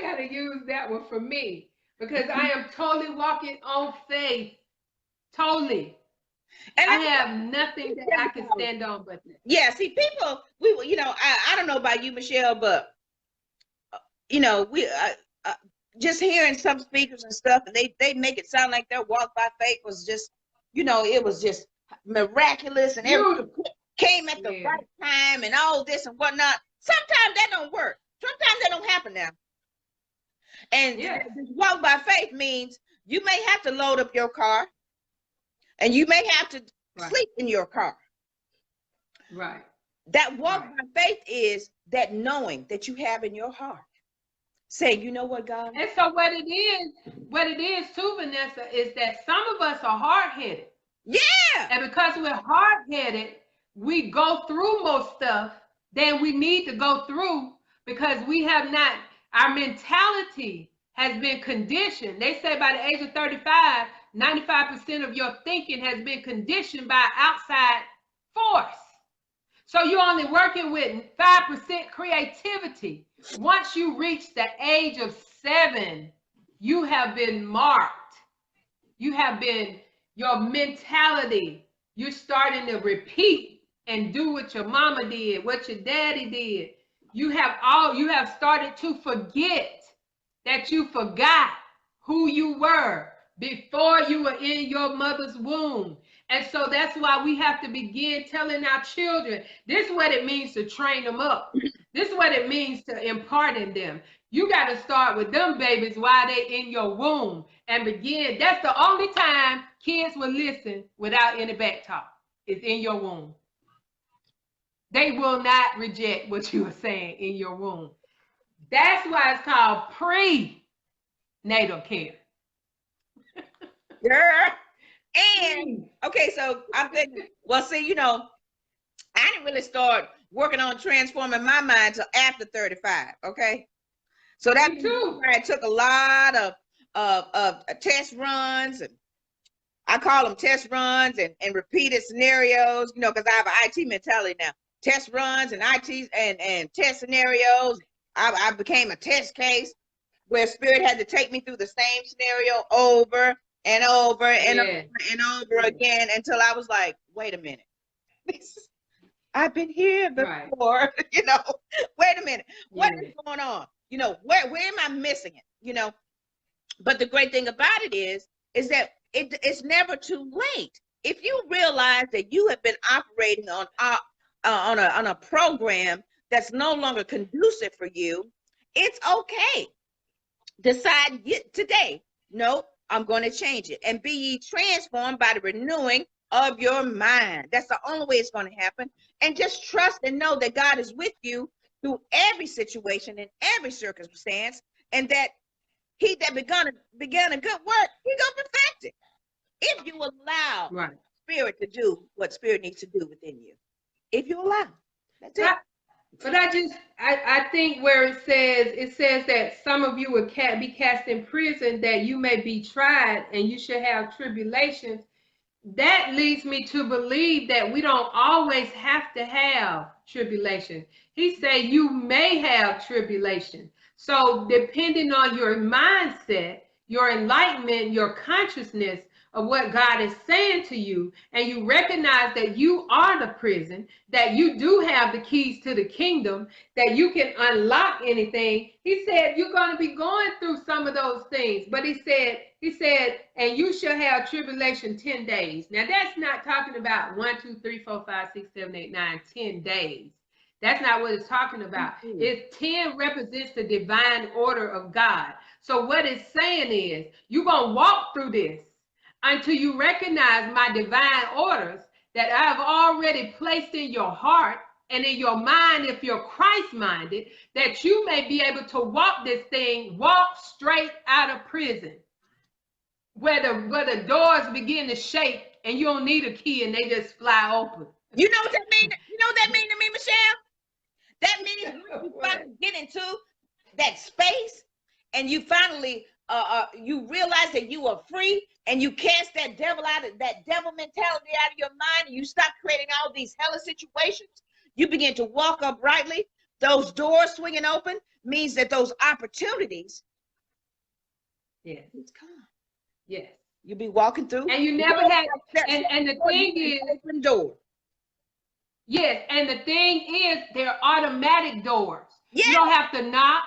got to use that one for me because I am totally walking on faith. Totally. And I have nothing that I can stand on but that. Yeah, see, people, I don't know about you, Michelle, but, we just hearing some speakers and stuff, and they make it sound like their walk by faith was just, it was just miraculous and everything came at the right time and all this and whatnot. Sometimes that don't work. Sometimes that don't happen now. And walk by faith means you may have to load up your car and you may have to sleep in your car. Right. That walk by faith is that knowing that you have in your heart. Say, you know what, God? And so what it is too, Vanessa, is that some of us are hard-headed. Yeah. And because we're hard-headed, we go through more stuff than we need to go through because we have not, our mentality has been conditioned. They say by the age of 35, 95% of your thinking has been conditioned by outside force. So you're only working with 5% creativity. Once you reach the age of 7, you have been marked. You have been, your mentality, you're starting to repeat and do what your mama did, what your daddy did. You have started to forget that you forgot who you were before you were in your mother's womb. And so that's why we have to begin telling our children, this is what it means to train them up. This is what it means to impart in them. You got to start with them babies while they're in your womb and begin. That's the only time kids will listen without any back talk, is in your womb. They will not reject what you are saying in your womb. That's why it's called prenatal care. Girl. And okay, so I'm thinking, well, see, you know, I didn't really start working on transforming my mind until after 35. Okay, so that too, I took a lot of test runs, and I call them test runs and repeated scenarios, you know, because I have an IT mentality now. Test runs and IT and test scenarios. I became a test case where Spirit had to take me through the same scenario over and over and over and over again until I was like, wait a minute. I've been here before, right. You know, wait a minute. What is going on? You know, where am I missing it? You know, but the great thing about it is that it's never too late. If you realize that you have been operating on a program that's no longer conducive for you, it's okay. Decide today, no, I'm going to change it. And be ye transformed by the renewing of your mind. That's the only way it's going to happen. And just trust and know that God is with you through every situation and every circumstance, and that he that began a good work, he gonna perfect it. If you allow Spirit to do what Spirit needs to do within you. If you allow. That's it. But I think where it says that some of you will be cast in prison, that you may be tried and you should have tribulations. That leads me to believe that we don't always have to have tribulation. He said you may have tribulation. So depending on your mindset, your enlightenment, your consciousness of what God is saying to you, and you recognize that you are the prison, that you do have the keys to the kingdom, that you can unlock anything. He said you're going to be going through some of those things, but he said, and you shall have tribulation 10 days. Now that's not talking about 1, 2, 3, 4, 5, 6, 7, 8, 9, 10 days. That's not what it's talking about. It's 10 represents the divine order of God. So what it's saying is you're going to walk through this until you recognize my divine orders that I've already placed in your heart and in your mind, if you're Christ-minded, that you may be able to walk this thing, walk straight out of prison, where the doors begin to shake and you don't need a key and they just fly open. You know what that means? You know what that means to me, Michelle? That means you finally get into that space and you finally you realize that you are free, and you cast that devil out of that devil mentality out of your mind, and you stop creating all these hellish situations. You begin to walk uprightly. Those doors swinging open means that those opportunities, it's come. Yes, you be walking through, and you never had. And the thing is, open door. Yes, and the thing is, they're automatic doors. Yes. You don't have to knock.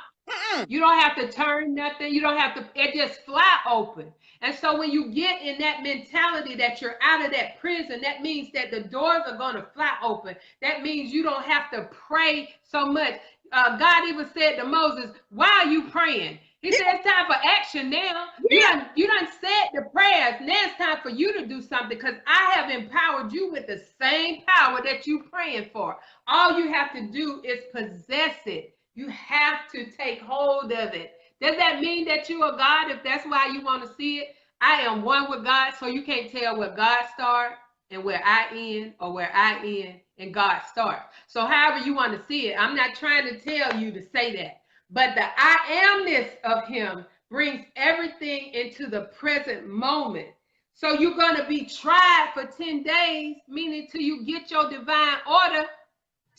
You don't have to turn nothing. You don't have to, it just fly open. And so when you get in that mentality that you're out of that prison, that means that the doors are going to fly open. That means you don't have to pray so much. God even said to Moses, why are you praying? He said, it's time for action now. You done said the prayers. Now it's time for you to do something, because I have empowered you with the same power that you're praying for. All you have to do is possess it. You have to take hold of it. Does that mean that you are God if that's why you want to see it? I am one with God, so you can't tell where God starts and where I end, or where I end and God starts. So however you want to see it, I'm not trying to tell you to say that. But the I amness of him brings everything into the present moment. So you're going to be tried for 10 days, meaning till you get your divine order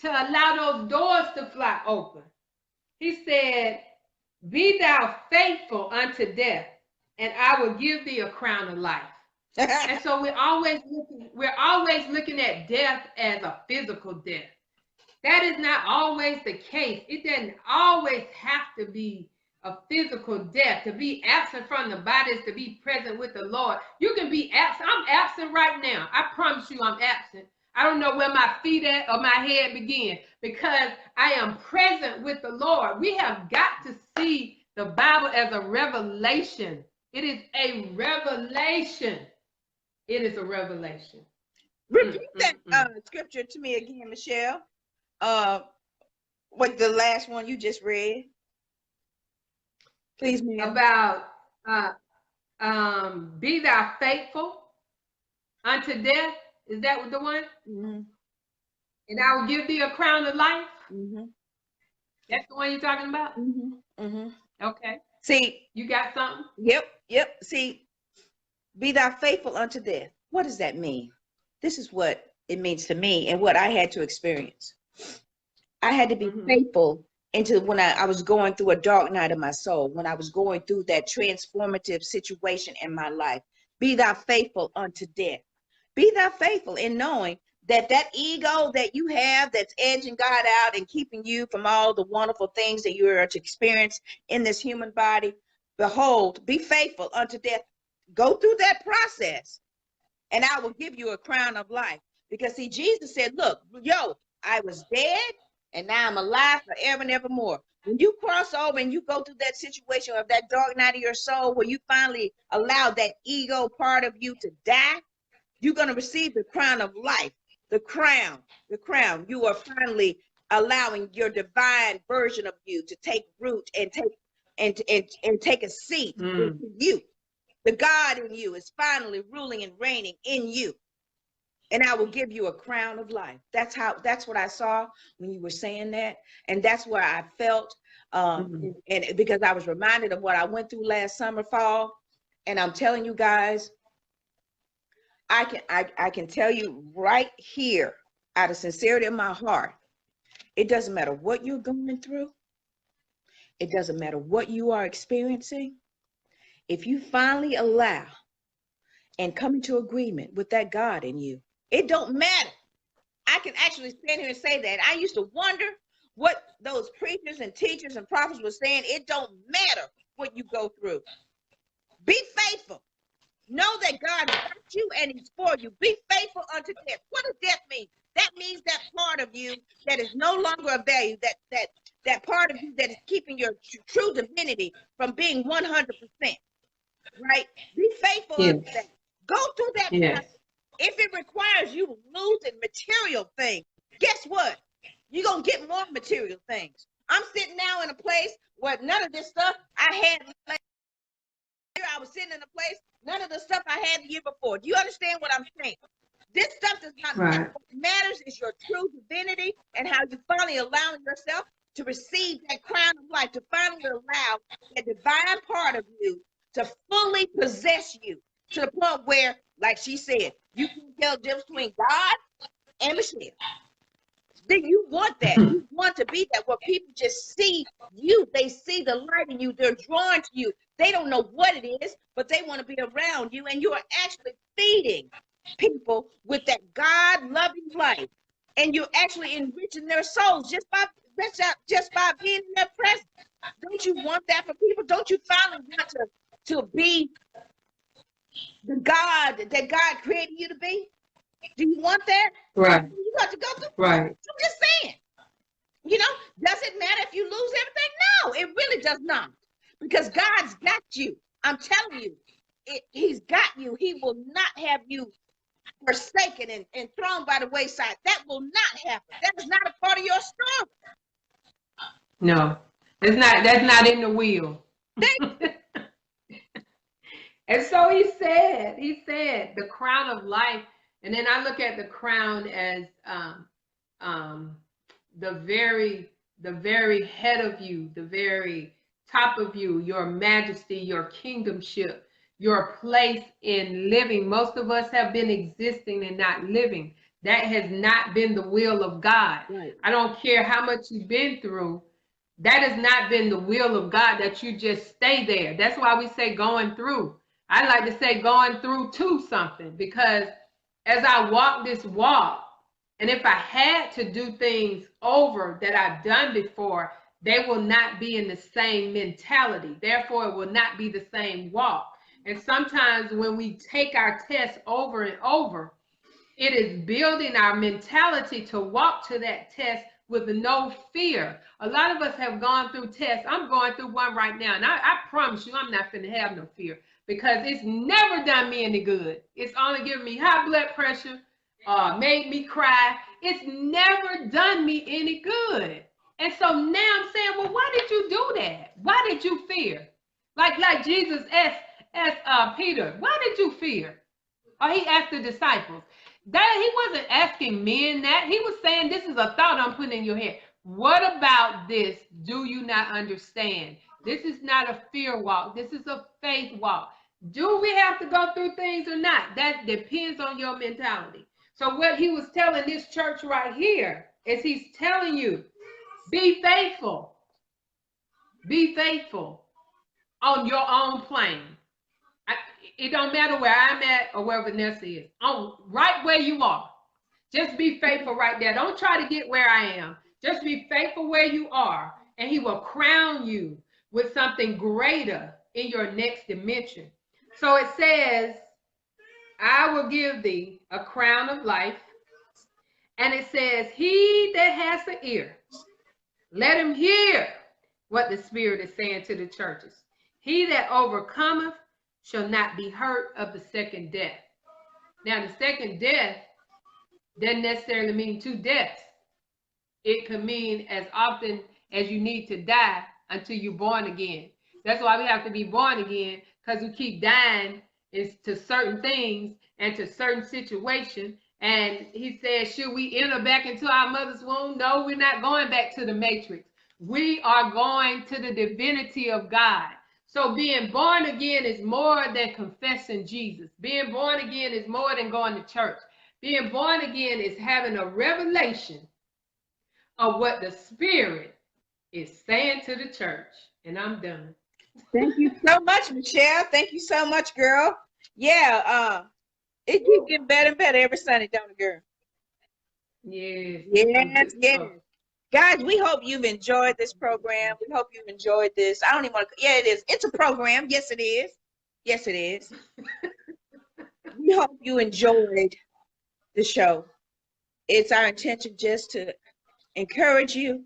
to allow those doors to fly open. He said, be thou faithful unto death, and I will give thee a crown of life. And so we're always looking at death as a physical death. That is not always the case. It doesn't always have to be a physical death. To be absent from the body is to be present with the Lord. You can be absent. I'm absent right now. I promise you I'm absent. I don't know where my feet at or my head begin, because I am present with the Lord. We have got to see the Bible as a revelation. It is a revelation. It is a revelation. Repeat that scripture to me again, Michelle. What the last one you just read, please, ma'am. About be thou faithful unto death. Is that the one? Mm-hmm. And I will give thee a crown of life. Mm-hmm. That's the one you're talking about? Mm-hmm. Mm-hmm. Okay. See, you got something? Yep. See, be thou faithful unto death. What does that mean? This is what it means to me and what I had to experience. I had to be faithful into when I was going through a dark night of my soul, when I was going through that transformative situation in my life. Be thou faithful unto death. Be thou faithful in knowing that that ego that you have that's edging God out and keeping you from all the wonderful things that you are to experience in this human body. Behold, be faithful unto death. Go through that process and I will give you a crown of life. Because see, Jesus said, look, I was dead and now I'm alive forever and evermore. When you cross over and you go through that situation of that dark night of your soul, where you finally allow that ego part of you to die, you're going to receive the crown of life, the crown. You are finally allowing your divine version of you to take root and take a seat in you. The God in you is finally ruling and reigning in you. And I will give you a crown of life. That's what I saw when you were saying that. And that's where I felt, and because I was reminded of what I went through last summer, fall. And I'm telling you guys, I can tell you right here, out of sincerity of my heart, it doesn't matter what you're going through. It doesn't matter what you are experiencing. If you finally allow and come into agreement with that God in you, it don't matter. I can actually stand here and say that. I used to wonder what those preachers and teachers and prophets were saying. It don't matter what you go through. Be faithful. Know that God got you and he's for you. Be faithful unto death. What does death mean? That means that part of you that is no longer of value, that part of you that is keeping your true divinity from being 100%. Right? Be faithful unto that. Go through that process. If it requires you losing material things, guess what? You're going to get more material things. I'm sitting now in a place where none of this stuff I had. I was sitting in a place, none of the stuff I had the year before. Do you understand what I'm saying? This stuff does not matter. What matters is your true divinity and how you finally allowing yourself to receive that crown of life, to finally allow the divine part of you to fully possess you to the point where, like she said, you can tell the difference between God and Michelle. Then you want that. You want to be that, where people just see you. They see the light in you. They're drawn to you. They don't know what it is, but they want to be around you. And you are actually feeding people with that God-loving life. And you're actually enriching their souls just by being in their presence. Don't you want that for people? Don't you finally want to be the God that God created you to be? Do you want that? Right. You got to go through. Right. I'm just saying. Does it matter if you lose everything? No, it really does not. Because God's got you. I'm telling you, he's got you. He will not have you forsaken and thrown by the wayside. That will not happen. That is not a part of your story. No, that's not in the will. And so he said the crown of life. And then I look at the crown as the very head of you, the very top of you, your majesty, your kingdomship, your place in living. Most of us have been existing and not living. That has not been the will of God. Right. I don't care how much you've been through. That has not been the will of God, that you just stay there. That's why we say going through. I like to say going through to something, because as I walk this walk, and if I had to do things over that I've done before, they will not be in the same mentality. Therefore, it will not be the same walk. And sometimes when we take our tests over and over, it is building our mentality to walk to that test with no fear. A lot of us have gone through tests. I'm going through one right now, and I promise you I'm not going to have no fear, because it's never done me any good. It's only given me high blood pressure, made me cry. It's never done me any good. And so now I'm saying, well, why did you do that? Why did you fear? Like Jesus asked Peter, why did you fear? Or he asked the disciples. That he wasn't asking men that. He was saying, this is a thought I'm putting in your head. What about this do you not understand? This is not a fear walk. This is a faith walk. Do we have to go through things or not? That depends on your mentality. So what he was telling this church right here is he's telling you, be faithful. Be faithful on your own plane. It don't matter where I'm at or where Vanessa is. On right where you are. Just be faithful right there. Don't try to get where I am. Just be faithful where you are, and he will crown you with something greater in your next dimension. So it says, I will give thee a crown of life. And it says, he that has an ear, let him hear what the Spirit is saying to the churches. He that overcometh shall not be hurt of the second death. Now, the second death doesn't necessarily mean two deaths. It could mean as often as you need to die until you're born again. That's why we have to be born again, because we keep dying to certain things and to certain situations. And he said, should we enter back into our mother's womb? No, we're not going back to the matrix. We are going to the divinity of God. So being born again is more than confessing Jesus. Being born again is more than going to church. Being born again is having a revelation of what the Spirit is saying to the church. And I'm done. Thank you so much, Michelle. Thank you so much, girl. Yeah, it keeps getting better and better every Sunday, don't it, girl? Yes. Yes. Guys, we hope you've enjoyed this program. We hope you've enjoyed this. I don't even want to, yeah, it is. It's a program. Yes, it is. Yes, it is. We hope you enjoyed the show. It's our intention just to encourage you,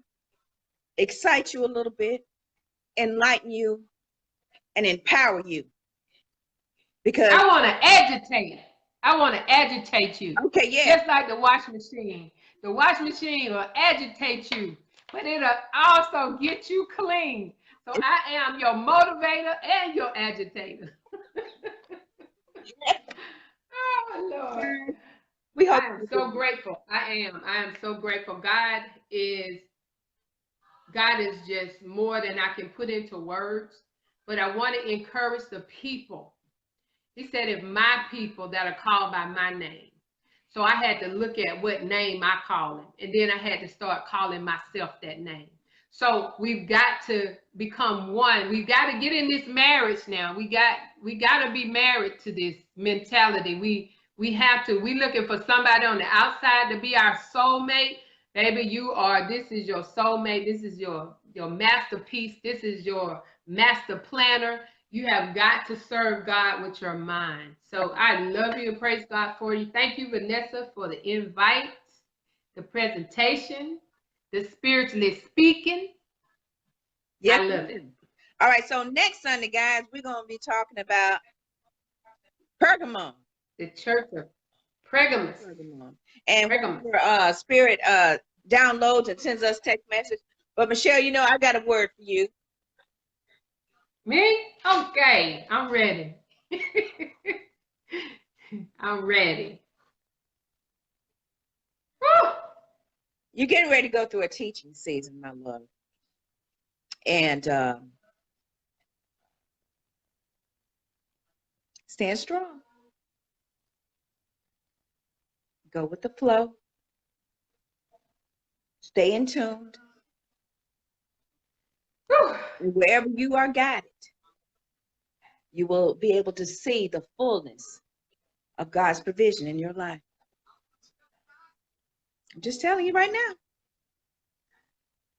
excite you a little bit, enlighten you, and empower you. Because I want to agitate. I want to agitate you. Okay, yeah. Just like the washing machine. The washing machine will agitate you, but it'll also get you clean. So I am your motivator and your agitator. Oh, Lord. We hope I am so grateful. I am so grateful. God is just more than I can put into words, but I want to encourage the people. He said, if my people that are called by my name. So I had to look at what name I call him. And then I had to start calling myself that name. So we've got to become one. We've got to get in this marriage now. We got to be married to this mentality. We have to. We looking for somebody on the outside to be our soulmate. Baby, this is your soulmate. This is your masterpiece. This is your master planner. You have got to serve God with your mind. So I love you and praise God for you. Thank you, Vanessa, for the invite, the presentation, the spiritually speaking. Yeah, I love it. All right, so next Sunday, guys, we're going to be talking about Pergamum. The church of Pergamos. And Pergamum. Spirit downloads and sends us text message. But Michelle, I got a word for you. Me? Okay, I'm ready. I'm ready. Woo! You're getting ready to go through a teaching season, my love. And Stand strong. Go with the flow. Stay in tune. Wherever you are guided, you will be able to see the fullness of God's provision in your life. I'm just telling you right now.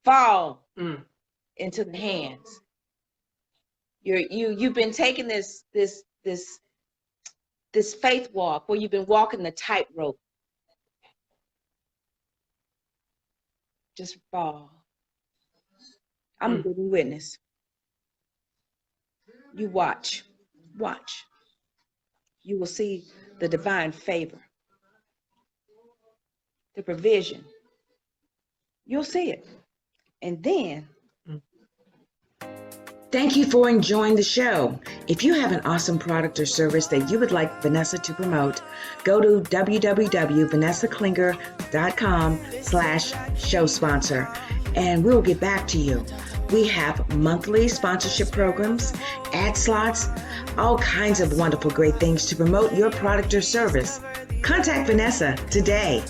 Fall into the hands. You've been taking this faith walk where you've been walking the tightrope. Just fall. I'm a living witness. You watch. You will see the divine favor, the provision. You'll see it. And then, thank you for enjoying the show. If you have an awesome product or service that you would like Vanessa to promote, go to www.vanessaklinger.com/show sponsor, and we'll get back to you. We have monthly sponsorship programs, ad slots, all kinds of wonderful, great things to promote your product or service. Contact Vanessa today.